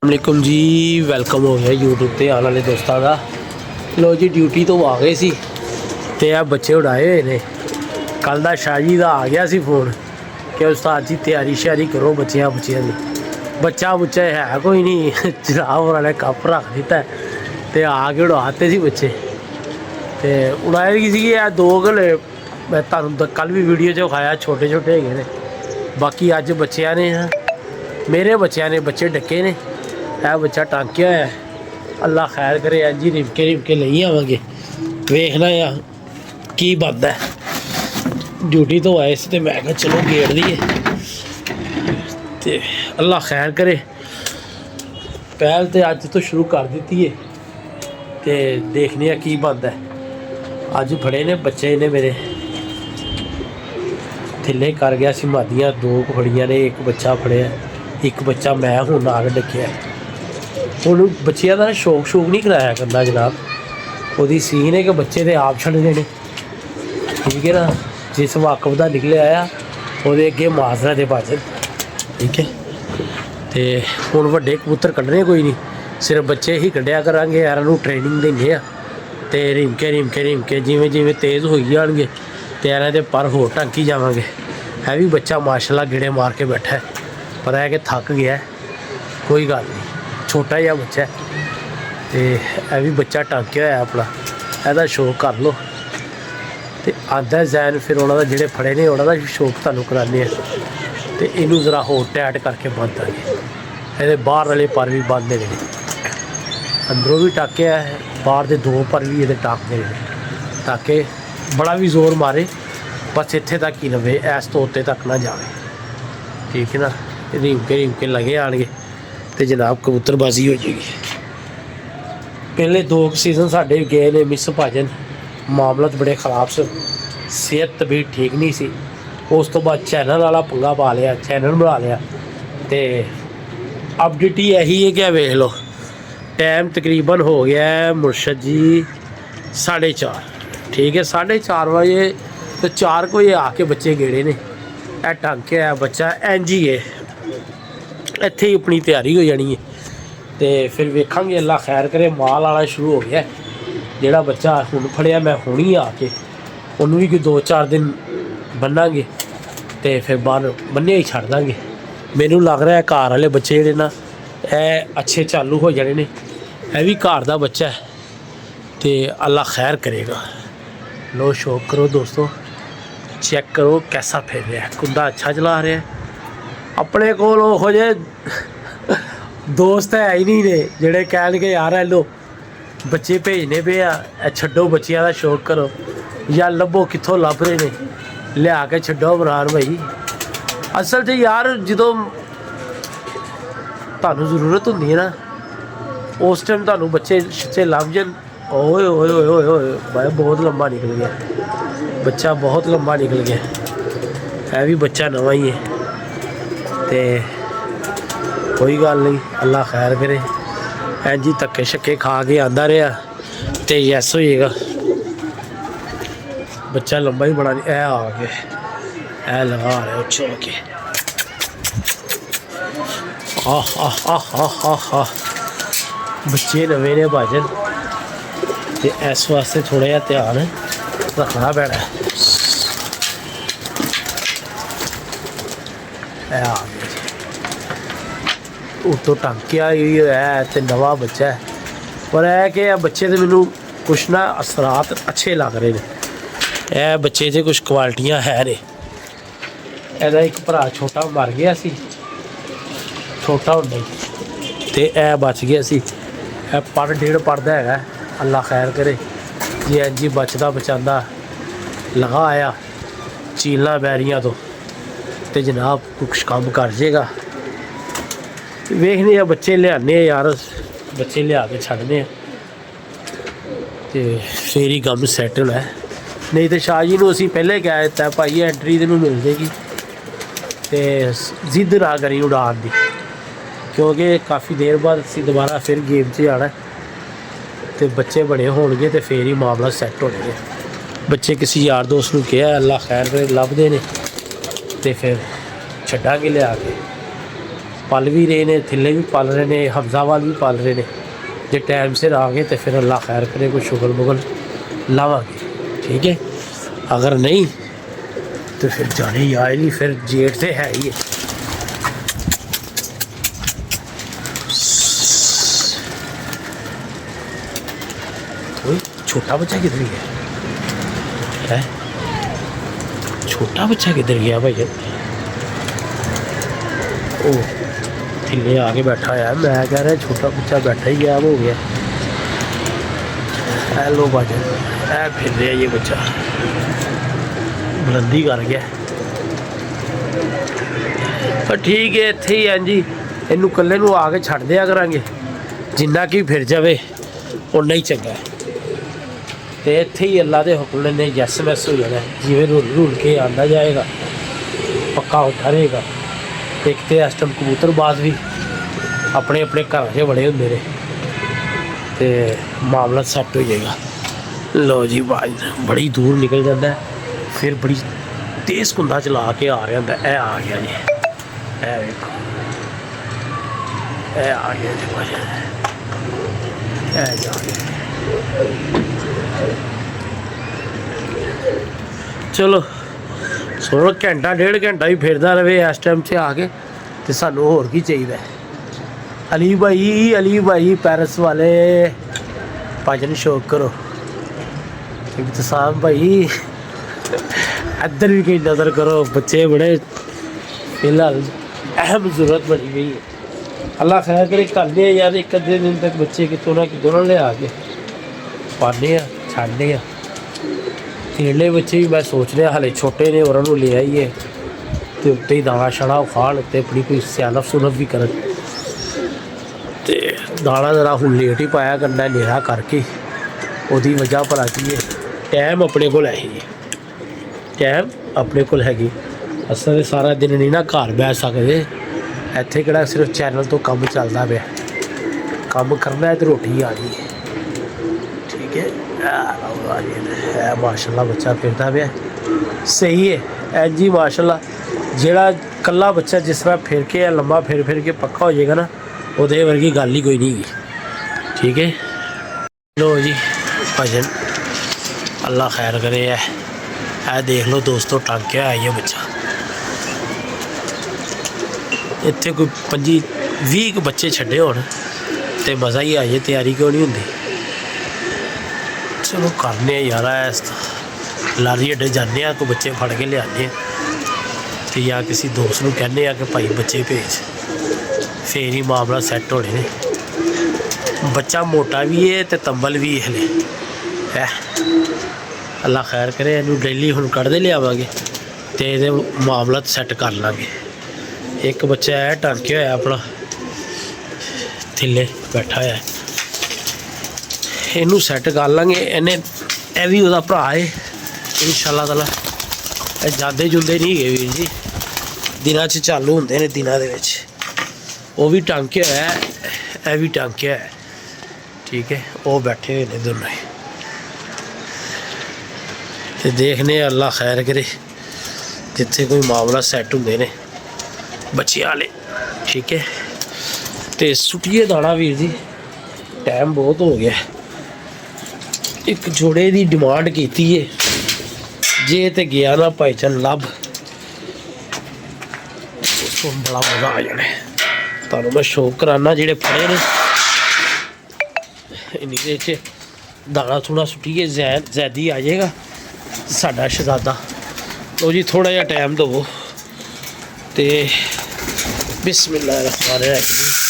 वालेकुम जी, वेलकम हो गया यूट्यूब पे आने वाले दोस्तों का। लो जी ड्यूटी तो आ गए सी ते आ बच्चे उड़ाए हुए ने। कल दा शाजी का आ गया सी फोन कि उस्ताद जी तैयारी श्यारी करो बच्चियां की। बच्चा बुच्चा है कोई नहीं, जनाब होर ने कप रख दिता ते आके उड़ाते सी बच्चे। ते उड़ाए की सी दो गले, मैं तुहानूं कल भी वीडियो च विखाया, छोटे छोटे है ने। बाकी अज बच्चियां ने, मेरे बच्चियां ने बच्चे डके ने। है बच्चा टांकिया है, अल्लाह खैर करे। जी रिमके रिमके ले आवांगे, वेखना या की बनता है। ड्यूटी तो आए से मैं कहा चलो गेड़ दिए ते अल्लाह खैर करे। पहल तो अज तो शुरू कर दी है ते देखने आ की बनता है। अज फड़े ने बच्चे ने मेरे थिले कर गया सी मादियाँ, दो फड़ियाँ ने, एक बच्चा फड़िया, एक बच्चा मैं हूँ नाग डकिया। हूँ बच्चिया का शौक शौक नहीं कराया करना जनाब, वो सीन है कि बच्चे तो आप छड़ने ने, ठीक है ना। जिस वाकफ का निकले आया वो अगे माजरा दे बाजन, ठीक है। तो हूँ व्डे कबूतर कड्ढने कोई नहीं, सिर्फ बच्चे ही कड्ढिया करांगे यार, ट्रेनिंग देंगे आ। तो रिमके रिमके रिमके जिमें जिमें तेज़ हो जाएंगे तो यार दे पर होर टंकी जावांगे। है भी बच्चा माशाल्लाह गिड़े मार के बैठा है, पर है कि थक गया है, कोई गल नहीं, छोटा जिहा बच्चा है। तो यह भी बच्चा टांकिया होया अपना, यदा शौक कर लो तो आंदा जैन। फिर उन्होंने जोड़े फड़े ने उन्होंने भी शौक तुहानूं कराने। तो इनू ज़रा होर टाइट करके बंद देंगे। ये बाहर वाले पर भी बंद ने, अंदरों भी टाकिया है, बाहर के दो पर भी ये टाकते हैं, ताकि बड़ा भी जोर मारे बस इत्थे तक ही लवे, इस तो उत्ते तक ना जाए, ठीक है ना। रिमके रिमके लगे आएंगे तो जनाब कबूतरबाजी हो जाएगी। पहले दो सीजन साढ़े गए ने मिस भाजन, मामलत बड़े खराब से, सेहत भी ठीक नहीं सी। उस तो बाद चैनल वाला पंगा पा लिया, चैनल बना लिया। तो अपडेट ही यही है क्या, वेख लो टाइम तकरीबन हो गया है मुर्शद जी 4:30, ठीक है। 4:30 बजे तो 4 बजे आके बच्चे गेड़े ने। यह टांके है बच्चा इंज ही है, इत्थे ही अपनी तैयारी हो जानी है। तो फिर वेखांगे, अल्लाह खैर करे। माल आना शुरू हो गया, जोड़ा बच्चा हुण फड़िया मैं हुण ही आके उन्होंने भी कोई 2-4 दिन बन्नांगे तो फिर बाहर बन्ने ही छड़ देंगे। मैनू लग रहा है घर वाले बच्चे जोड़े ना यह अच्छे चालू हो जाने ने। यह भी घर का बच्चा है तो अल्लाह खैर करेगा। लो शौक करो दोस्तों, चेक करो कैसा फिर रहा है, कुंदा अच्छा चला रहा है। अपने कोल ओहो जे दोस्त है ही नहीं ने जोड़े कह यार लो बच्चे भेजने पे आ, छड्डो बच्चियां का शौक करो, या लभो कित्थों लभ रहे ने, लिया के छड्डो इमरान भाई। असल च यार जो तुहानूं जरूरत होंदी है ना, उस टाइम तुहानूं बच्चे छच्चे लभ जान। ओए ओए ओए ओए ओए भाई बहुत लंबा निकल गया बच्चा, बहुत लंबा निकल गया। है भी बच्चा नवा ही है तो कोई गल नहीं, अल्लाह खैर करे। ऐं जी धक्के शक्के खा के आंदा रहा तो यस होएगा। बच्चा लंबा ही बड़ा नहीं, ऐ आ गया, ऐ लगा रहा उच्छो के। बच्चे नवे ने भाजन, तो इस वास्ते थोड़ा जहा ध्यान रखना पैना है। आ गया उतो टांकिया ही है तो नवा बच्चा है, पर है कि बच्चे तो मैनू कुछ ना असरात अच्छे लग रहे हैं। यह बच्चे से कुछ क्वालिटियाँ है ने। ਇਹਦਾ एक भरा छोटा मर गया सी, छोटा होंदा तो यह बच गया सी। पढ़ डेढ़ पढ़ता है, अल्लाह खैर करे। जे इंज ही बचदा बचांदा लगा आया चीलना बैरियां तो जनाब कुछ काम कर जाएगा। वेखने बच्चे लियाने यार, बच्चे लिया के छड़ने तो फिर ही कम सैट होना है। नहीं तो शाह जी को असी पहले कह दिता भाई एंट्री तेनों मिल जाएगी, तो जिद ना करी उड़ान की, क्योंकि काफ़ी देर बाद असी दोबारा फिर गेम से आना तो बच्चे बड़े होणगे तो फिर ही मामला सैट होने। बच्चे किसी यार दोस्त को कहा, अल्लाह खैर करे लभदे ने तो फिर छड्डांगे लिया के। पल भी रहे ने, थिले भी पल रहे ने, हफ्जावाल भी पल रहे ने। जे टाइम सिर आ गए तो फिर अल्लाह खैर करे, कोई शुगल मुगल लावांगे, ठीक है। अगर नहीं तो फिर जाने ही आए नहीं, फिर जेठ से है ही है। छोटा बच्चा किधर गया है? छोटा बच्चा किधर गया भाई? ओ थिले आके बैठा है। मैं कह रहा छोटा बच्चा बैठा ही गायब हो गया। हेलो भाजन, ऐ फिर रहा ये बच्चा, बुलंदी कर गया। पर ठीक है, इत्थे ही है जी। इनू कल्ले नू आके छड्ड दिया करांगे, जिन्ना कि फिर जावे उन्ना ही चंगा है। तो इत्थे ही अल्लाह के हुक्म ने यस मैस हो जाना है। जिवें रुल रुल के आंदा जाएगा, पक्का उठा रहेगा। एक तो इस टाइम कबूतरबाज भी अपने अपने घर से बड़े होंगे ने, तो मामला सैट हो जाएगा। लो जी, बाज बड़ी दूर निकल जाता है, फिर बड़ी तेज़ कुंदा चला के आ रहा होंदा। ए आ गया जी, ए देखो, ए आ गया जी बाज, ए जा गया। चलो सुनो, घंटा डेढ़ घंटा भी फिरदा रहे इस टाइम से आके, तो सानू होर की चाहिए। अली भाई पैरिस वाले भजन शौक करो। इब्तिसाम भाई इधर भी कहीं नज़र करो, बच्चे बड़े फिलहाल अहम ज़रूरत बनी गई है। अल्लाह खैर करे, करने यार एक अद्धे दिन तक बच्चे कितों ना कितों ले आके पाने छाड़ने। खेड़े बच्चे भी मैं सोच रहा हाले छोटे ने, उन्होंने ले आइए तो उत्ते ही दाना छड़ा खाण, तो अपनी कोई सियानफ सुनफ भी कर। दाना जरा हूँ लेट ही पाया करना, नेरा करके। उसकी वजह भला की है, टाइम अपने को है, टाइम अपने को हैगी। असां सारा दिन नहीं ना घर बह सकते। इत्थे किहड़ा सिर्फ चैनल तो काम चलता पाया, काम करना है तो रोटी आनी है, ठीक है। माशाल्लाह बच्चा फिरता पाया, सही है ऐ जी माशाल्लाह। जेड़ा कल्ला बच्चा जिस तरह फिर के या लम्बा फिर के पक्का हो जाएगा ना, उहदे वर्गी गल ही कोई नहीं, ठीक है। लो जी भजन, अल्लाह खैर करे। ऐ देख लो दोस्तों, टांकिया है ये बच्चा। इत्थे कोई 25-20 बच्चे छड्डे होण ते मज़ा ही आ जाए, तैयारी क्यों नहीं होंदी। चलो करने यार, लारी अड्डे जाने, कोई बच्चे फड़ के लियाने, तो या किसी दोस्त को कहने कि भाई बच्चे भेज, फिर ही मामला सैट होने ने। बच्चा मोटा भी है तो तंबल भी हले है। अल्लाह खैर करे, इनू डेली हुण कढ़दे लियावांगे तो ये मामला सैट कर लाँगे। एक बच्चा है टांके होया अपना, थिले बैठा है, इनू सैट कर लाँगे। इन्हें यह भी वह भरा है इंशाअल्लाह ताला। जाते जुंदे नहीं गए वीर जी, दिनों चालू होंगे ने, दिनों के वो भी टांके है, यह भी टांके है, ठीक है। वो बैठे हुए हैं दोनों ही, तो देखने अल्लाह खैर करे जिथे कोई मामला सैट होंगे ने बच्चे वाले, ठीक है। तो सुटिए दाना वीर जी, टाइम बहुत हो गया। एक जोड़े की डिमांड की है, जे तो गया ना भाईचन लभ, उसको बड़ा मज़ा आ जाना। तुहानू मैं शौक कराना, जेड़े फड़े ने इन्हीं दाना थोड़ा सुटिए, जैदी आ जाएगा साडा शहजादा। लो जी थोड़ा जिहा टाइम दवो, तो बिस्मिल्लाह रहमान रहीम।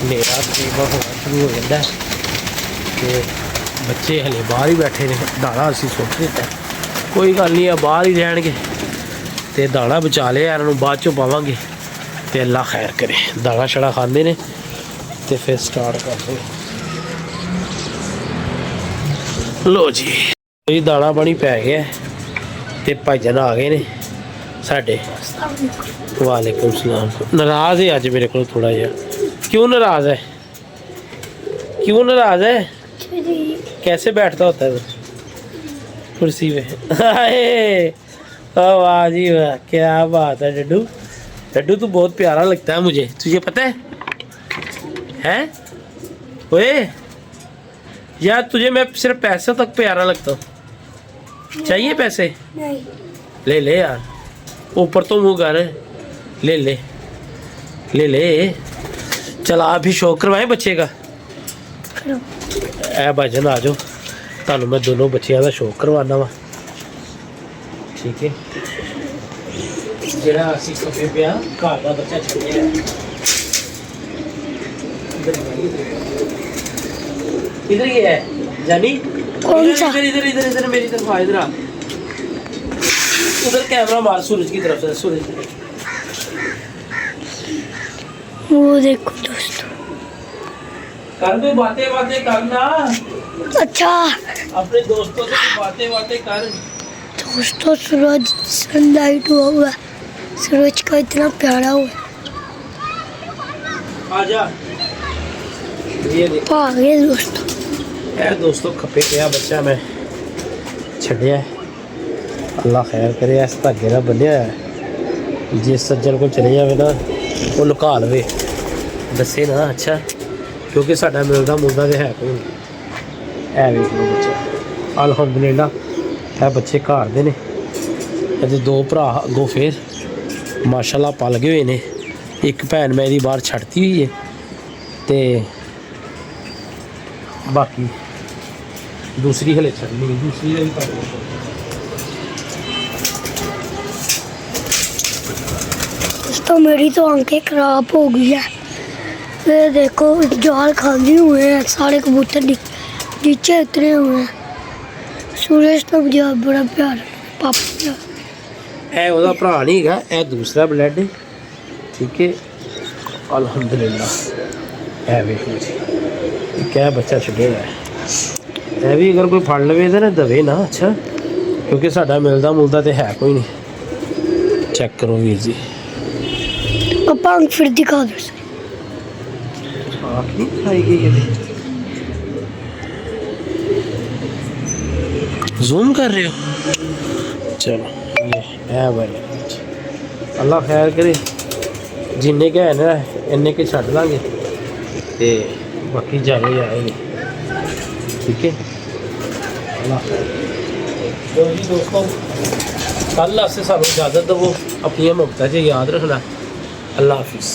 मेरा तकरीबन होना शुरू हो जाता है, तो बच्चे हले बाहर ही बैठे ने। दाना असी सुट दिता, कोई गल नहीं है, बाहर ही रहणगे। तो दाना बचा लिया, इन्होंने बाद चों पावांगे, तो अल्लाह खैर करे। दाना छड़ा खाते ने तो फिर स्टार्ट करते। लो जी दाना पानी पै गया, तो भाईजान आ गए ने साडे। वालेकुम सलाम। नाराज है आज मेरे को थोड़ा यार। क्यों नाराज है? क्यों नाराज है? कैसे बैठता होता है वो कुर्सी पे? हाय वाह जी वाह, क्या बात है डड्डू। डड्डू तू बहुत प्यारा लगता है मुझे, तुझे पता है? हैं? ओए यार, तुझे मैं सिर्फ पैसे तक प्यारा लगता हूँ। चाहिए पैसे? नहीं। ले ले यार, ऊपर तो मुँह कर। ले ले ले ले। चल आप भी शौक करवाएं बच्चे का। ए भाजन आ जाओ, ਤੁਹਾਨੂੰ मैं दोनों बच्चों का शौक करवाना वा। ठीक है, ਜਿਹੜਾ ਅਸੀਂ ਕਫੇ ਪਿਆ ਘਰ ਦਾ ਬੱਚਾ ਛੱਡਿਆ। इधर ही है जानी। कौन सा? इधर इधर इधर इधर मेरी तरफ आ, इधर आ। उधर कैमरा मार सूरज की तरफ से, सूरज की तरफ। वो देखो दोस्तों, कर दो बातें बातें करना, अच्छा अपने दोस्तों से बातें बातें कर। दोस्तों सूरज सनलाइट हुआ है, सूरज का इतना प्यारा हुआ है। आजा ये देख। आ गए दोस्तों। यार दोस्तों खपे गया बच्चा मैं छड़िया। अल्लाह खैर करे, इस धागे ना बन्निया है। जिस सज्जन को चले जाए ना वो लुका लवे, दसे ना। अच्छा, क्योंकि साडा मिलदा मुलदा तो है कोई नहीं। है वेख लो बच्चा, अलहमदुलिल्लाह है बच्चे घर दे ने। अजे दो भरा अगों फिर माशाल्लाह पल गए हुए ने। एक भैन मेरी बाहर छड़ती हुई है ते बाकी दूसरी हले छड़नी, दूसरी भी कर। दोस्तों मेरी तो आंखें खराब हो गई है। ये देखो जाल खाली हुए हैं, सारे कबूतर नीचे उतरे हुए हैं। सूरज तो मुझे बड़ा प्यार पापा। ए ओदा भरा नहीं हैगा, ए दूसरा ब्लड है। ठीक है, अल्हम्दुलिल्लाह। है वेख लो जी, क्या बच्चा छड़े है। ए भी अगर कोई फड़ लवे तो ना दवे ना। अच्छा, क्योंकि साडा मिलदा मुलदा तो है कोई नहीं। चेक करो वीर जी, पापा आंख फिर दिखा दो। आँख नहीं खाई गई है। जूम कर रहे हो? चलो ये है भाई, अल्लाह खैर करे। जिन्ने के है ना इन्ने के छड़ लांगे ते बाकी जाए आएंगे। ठीक है, अल्लाह खैर। तो जी दोस्तों, कल आस्ते सानू इजाज़त दवो, अपनी मुहब्बत च याद रखना। अल्लाह हाफिज़।